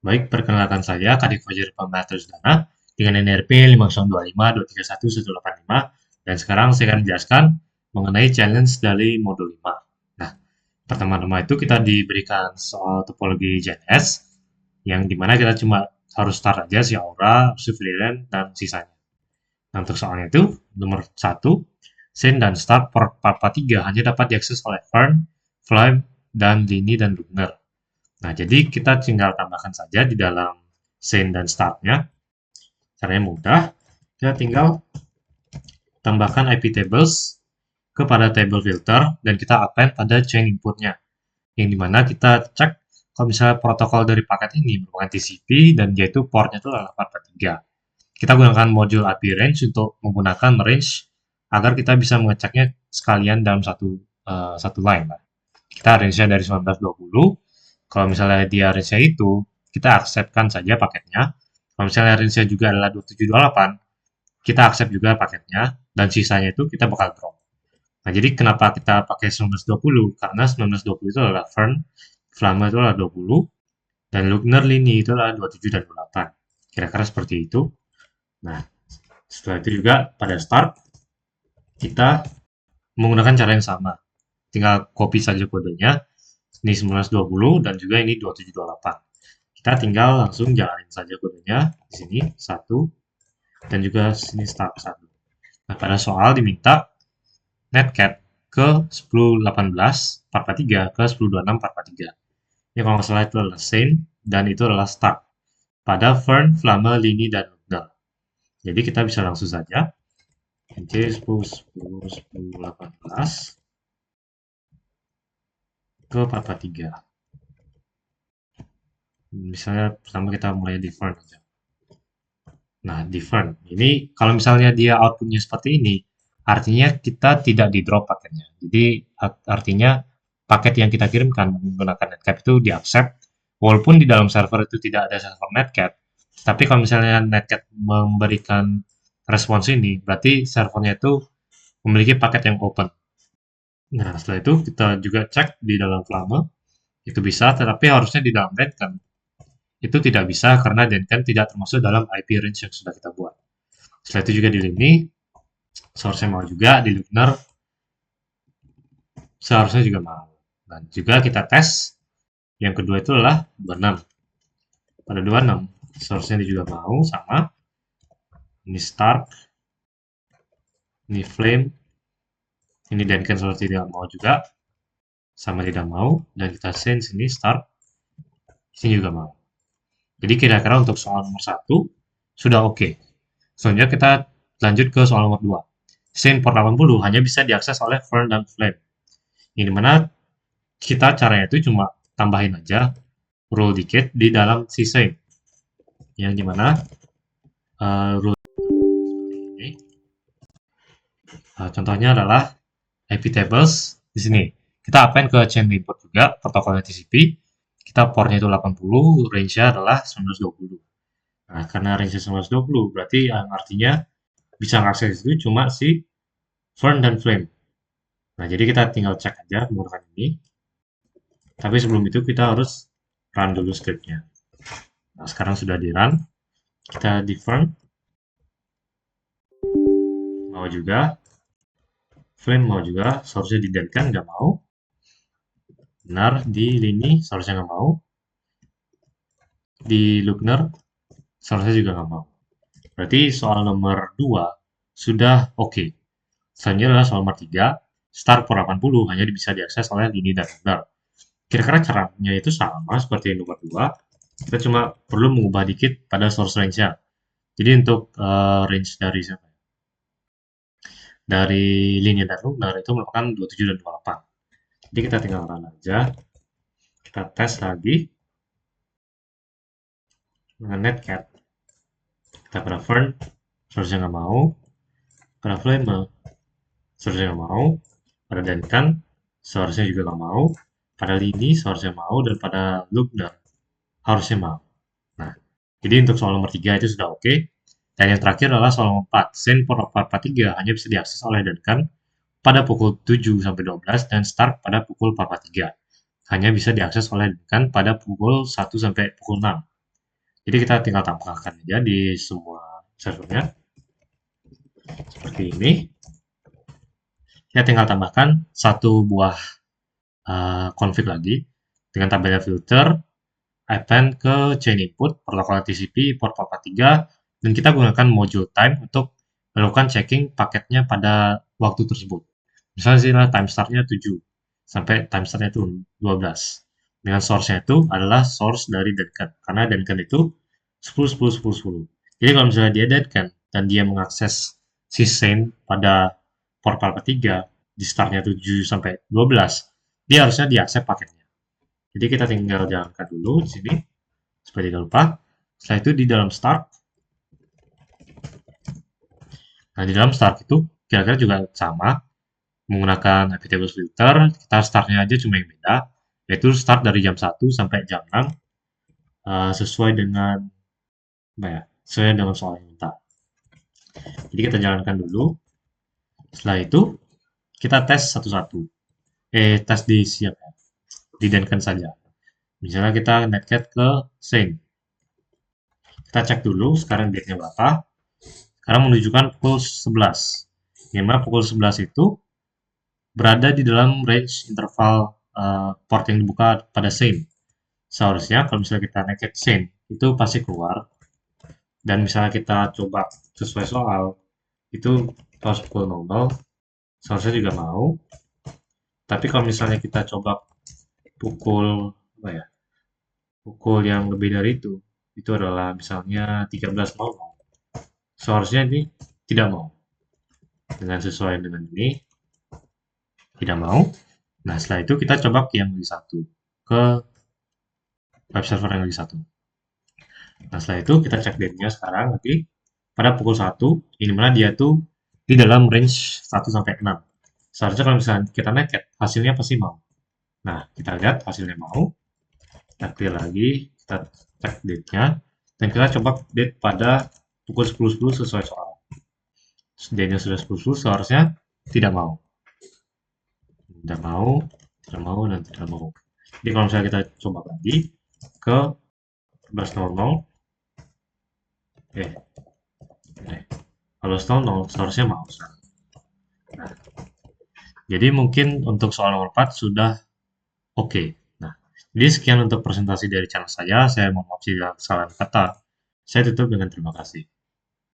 Baik, perkenalkan saya Kadif Fajar Pembatasudana dengan NRP 5025231185 dan sekarang saya akan menjelaskan mengenai challenge dari modul 5. Nah, pertama-tama itu kita diberikan soal topologi JNS yang dimana kita cuma harus start aja si aura, surveillance, dan sisanya. Nah, untuk soalnya itu, nomor 1, Send dan Start Papa 3 hanya dapat diakses oleh Fern, Flame, dan Lini dan Lunar. Nah, jadi kita tinggal tambahkan saja di dalam Send dan Start-nya. Caranya mudah, kita tinggal tambahkan IP tables kepada table filter dan kita append pada chain inputnya. Yang dimana kita cek kalau misalnya protokol dari paket ini merupakan TCP dan dia itu portnya itu adalah 443. Kita gunakan modul API range untuk menggunakan range agar kita bisa mengeceknya sekalian dalam satu line. Kita range-nya dari 1920. Kalau misalnya dia range-nya itu, kita accept-kan saja paketnya. Kalau misalnya range-nya juga adalah 2728, kita accept juga paketnya, dan sisanya itu kita bakal drop. Nah, jadi kenapa kita pakai 1920? Karena 1920 itu adalah Fern, Flamme itu adalah 20, dan Lugner Lini itu adalah 27 dan 28. Kira-kira seperti itu. Nah, setelah itu juga pada start, kita menggunakan cara yang sama. Tinggal copy saja kodenya, ini 1920 dan juga ini 2728. Kita tinggal langsung jalanin saja kodenya di sini 1 dan juga sini start 1. Nah, pada soal diminta netcat ke 1018 443 ke 1026 443. Ini kalau nggak salah itu adalah send dan itu adalah start pada Fern, Flamme, Lini, dan Lugner. Jadi kita bisa langsung saja NC 1018 ke 443. Misalnya pertama kita mulai di Fern aja. Nah, di Fern ini kalau misalnya dia outputnya seperti ini, artinya kita tidak di drop paketnya. Jadi artinya paket yang kita kirimkan menggunakan netcap itu di accept, walaupun di dalam server itu tidak ada server netcat. Tapi kalau misalnya netcat memberikan respons ini, berarti servernya itu memiliki paket yang open. Nah, setelah itu kita juga cek di dalam Flamme, itu bisa, tetapi harusnya di dalam netcat itu tidak bisa karena Denkan tidak termasuk dalam IP range yang sudah kita buat. Setelah itu juga di Lini, source-nya mau juga, di Lugner, seharusnya juga mau. Dan juga kita tes, yang kedua itu adalah 26. Pada 26, source-nya juga mau, sama. Ini start, ini flame, ini Denkan source tidak mau juga, sama tidak mau, dan kita send sini start, sini juga mau. Jadi kira-kira untuk soal nomor 1 sudah oke. Selanjutnya kita lanjut ke soal nomor 2. Send port 80 hanya bisa diakses oleh Fern dan Flame. Ini dimana kita caranya itu cuma tambahin aja rule dikit di dalam si send. Yang dimana rule ini. Contohnya adalah IP tables di sini. Kita append ke chain input juga protokolnya TCP. Kita portnya itu 80, range-nya adalah 1920. Nah, karena range 1920 berarti yang artinya bisa ngakses itu cuma si Fern dan Flame. Nah, jadi kita tinggal cek aja menggunakan ini. Tapi sebelum itu kita harus run dulu scriptnya. Nah, sekarang sudah di run. Kita di Fern. Mau juga. Flame mau juga. Source-nya didenkan, nggak mau. Benar, di Lini source-nya nggak mau. Di Lugner source-nya juga nggak mau. Berarti soal nomor 2 sudah oke. Selanjutnya adalah soal nomor 3. Start port 80 hanya bisa diakses oleh Lini dan Lugner. Kira-kira caranya itu sama seperti yang nomor 2. Kita cuma perlu mengubah dikit pada source range-nya. Jadi untuk range dari siapa? Dari Lini dan Lugner itu merupakan 27 dan 28. Jadi kita tinggal run aja. Kita tes lagi dengan netcat. Kita pada Fern, source-nya nggak mau. Pada Flame, source-nya nggak mau. Pada Denkan, source-nya juga nggak mau. Pada Lini, source-nya mau. Dan pada Lugner, harusnya mau. Nah, jadi untuk soal nomor 3 itu sudah oke. Dan yang terakhir adalah soal nomor 4. Send port 443 hanya bisa diakses oleh Denkan pada pukul 7-12 dan start pada pukul 443. Hanya bisa diakses oleh Denkan pada pukul 1 sampai pukul 6. Jadi kita tinggal tambahkan aja di semua servernya seperti ini. Kita tinggal tambahkan satu buah config lagi dengan tabelnya filter, append ke chain input, protokol TCP, port 443, dan kita gunakan module time untuk melakukan checking paketnya pada waktu tersebut. Misalnya sini time startnya 7 sampai time startnya itu 12. Dengan source-nya itu adalah source dari Duncan, karena Duncan itu 10, 10, 10, 10. Jadi kalau misalnya dia Duncan dan dia mengakses si Saint pada port 443 di startnya 7 sampai 12, dia harusnya diakses paketnya. Jadi kita tinggal jalankan dulu di sini supaya tidak lupa. Setelah itu di dalam start, nah di dalam start itu kira-kira juga sama menggunakan iptables filter. Kita startnya aja cuma yang beda, yaitu start dari jam 1 sampai jam 6 sesuai dengan apa ya? Sesuai dengan soal yang minta. Jadi kita jalankan dulu. Setelah itu kita tes satu-satu. Tes di siap ya. Didenkan saja. Misalnya kita netcat ke Saint. Kita cek dulu sekarang date-nya berapa. Sekarang menunjukkan pukul 11. Yang mana pukul 11 itu berada di dalam range interval port yang dibuka pada Saint. Seharusnya kalau misalnya kita netcat Saint, itu pasti keluar. Dan misalnya kita coba sesuai soal, itu pas pukul 00, seharusnya juga mau. Tapi kalau misalnya kita coba pukul apa ya? Pukul yang lebih dari itu adalah misalnya 13.00. Seharusnya ini tidak mau. Dengan sesuai dengan ini, tidak mau. Nah, setelah itu kita coba ke yang lebih satu, ke web server yang lebih satu. Nah, setelah itu kita cek date-nya sekarang lagi pada pukul 1, ini mana dia tuh di dalam range 1 sampai 6. Seharusnya kalau misalnya kita netcat, hasilnya pasti mau. Nah, kita lihat hasilnya mau. Kita clear lagi, kita cek date-nya, dan kita coba date pada pukul 10.10 sesuai soal. Date-nya sudah 10.10, seharusnya tidak mau. Tidak mau, tidak mau, dan tidak mau. Jadi kalau misalnya kita coba lagi ke 11.00, kalau 00 seharusnya mau. Nah, jadi mungkin untuk soal nomor 4 sudah oke. Nah, jadi sekian untuk presentasi dari channel saya. Saya mohon maaf jika kesalahan kata. Saya tutup dengan terima kasih.